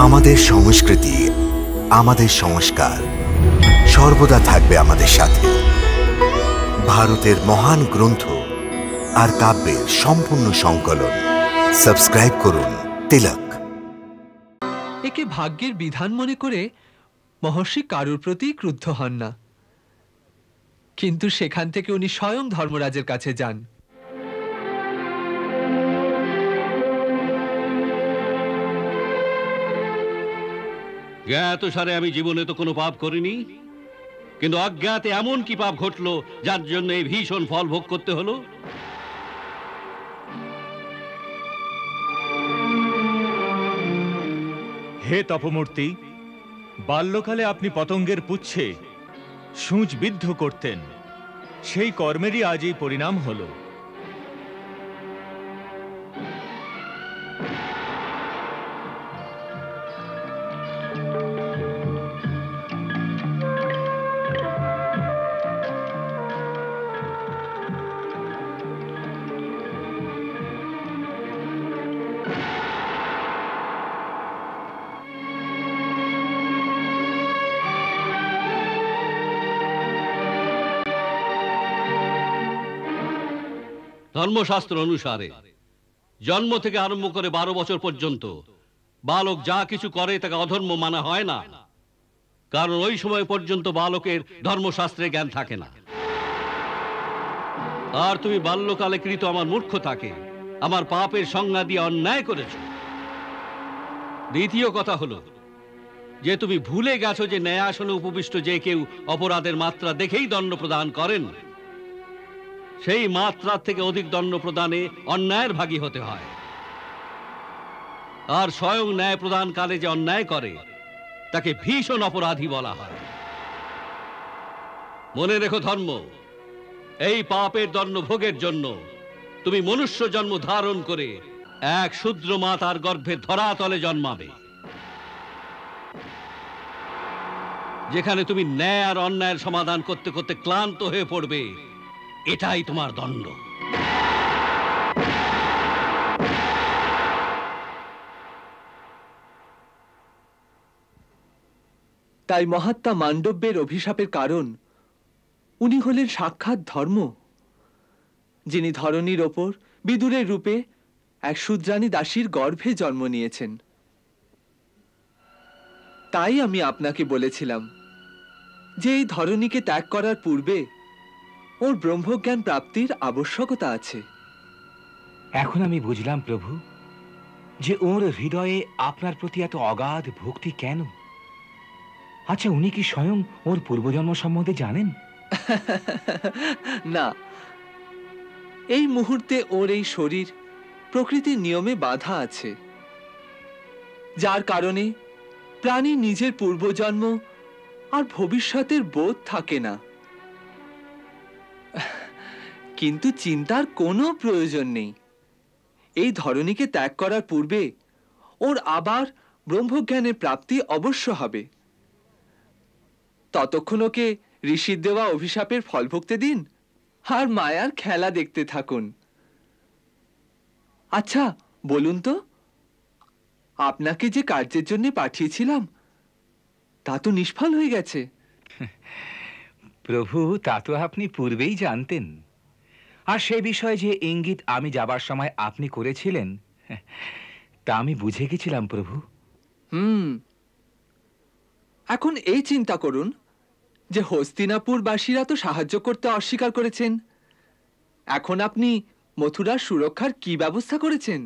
আমাদের সংস্কৃতি, আমাদের সংস্কার সর্বদা থাকবে আমাদের সাথে। ভারতের মহান গ্রন্থ আর কাব্যের সম্পূর্ণ সংকলন। সাবস্ক্রাইব করুন তিলক। একে ভাগ্যের বিধান মনে করে মহর্ষি কারুর প্রতি ক্রুদ্ধ হন না, কিন্তু সেখান থেকে উনি স্বয়ং ধর্মরাজের কাছে যান। জ্ঞাতসারে আমি জীবনে তো কোনো পাপ করিনি, কিন্তু অজ্ঞাতে এমন কি পাপ ঘটলো যার জন্য এই ভীষণ ফল ভোগ করতে হলো? হে তপমূর্তি, বাল্যকালে আপনি পতঙ্গের পুচ্ছে সূঁচ বিদ্ধ করতেন, সেই কর্মেরই আজ এই পরিণাম হলো। ধর্মশাস্ত্র অনুসারে জন্ম থেকে আরম্ভ করে 12 বছর পর্যন্ত বালক যা কিছু করে তাকে অধর্ম মানা হয় না, কারণ ওই সময় পর্যন্ত বালকের ধর্মশাস্ত্রের জ্ঞান থাকে না। আর তুমি বাল্যকালে কৃত আমার মূর্খতাকে আমার পাপের সংজ্ঞা দিয়ে অন্যায় করেছ। দ্বিতীয় কথা হলো যে তুমি ভুলে গেছো যে ন্যায়াসনে উপবিষ্ট যে কেউ অপরাধের মাত্রা দেখেই দণ্ড প্রদান করেন, সেই মাত্রার থেকে অধিক দণ্ড প্রদানে অন্যায়ের ভাগী হতে হয়। আর স্বয়ং ন্যায় প্রদানকালে যে অন্যায় করে তাকে ভীষণ অপরাধী বলা হয়। মনে রেখো ধর্ম, এই পাপের দণ্ড ভোগের জন্য তুমি মনুষ্য জন্ম ধারণ করে এক শূদ্র মাতার গর্ভে ধরাতলে জন্মাবে, যেখানে তুমি ন্যায় আর অন্যায়ের সমাধান করতে করতে ক্লান্ত হয়ে পড়বে। এটাই তোমার দণ্ড। তাই মহাত্মা মান্ডব্যের অভিশাপের কারণ উনি হলেন সাক্ষাৎ ধর্ম, যিনি ধরণীর ওপর বিদুরের রূপে এক শূদ্রাণী দাসীর গর্ভে জন্ম নিয়েছেন। তাই আমি আপনাকে বলেছিলাম যে এই ধরণীকে ত্যাগ করার পূর্বে ওর ব্রহ্মজ্ঞান প্রাপ্তির আবশ্যকতা আছে। এখন আমি বুঝলাম প্রভু যে ওর হৃদয়ে আপনার প্রতি এত অগাধ ভক্তি কেন। আচ্ছা, উনি কি স্বয়ং ওর পূর্বজন্ম সম্বন্ধে জানেন? না, এই মুহূর্তে ওর এই শরীর প্রকৃতির নিয়মে বাধা আছে, যার কারণে প্রাণী নিজের পূর্বজন্ম আর ভবিষ্যতের বোধ থাকে না। কিন্তু চিন্তার কোনো প্রয়োজন নেই। এই ধরণীকে ত্যাগ করার পূর্বে ওর আবার ব্রহ্মজ্ঞানের প্রাপ্তি অবশ্য হবে। ততক্ষণ ওকে ঋষির দেওয়া অভিশাপের ফল ভুগতে দিন আর মায়ার খেলা দেখতে থাকুন। আচ্ছা বলুন তো, আপনাকে যে কার্যের জন্য পাঠিয়েছিলাম তা তো নিষ্ফল হয়ে গেছে। প্রভু, তা তো আপনি পূর্বেই জানতেন। আর সে বিষয়ে যে ইঙ্গিত আমি যাবার সময় আপনি করেছিলেন তা আমি বুঝে গেছিলাম প্রভু। এখন এই চিন্তা করুন যে হস্তিনাপুরবাসীরা তো সাহায্য করতে অস্বীকার করেছেন। এখন আপনি মথুরার সুরক্ষার কি ব্যবস্থা করেছেন?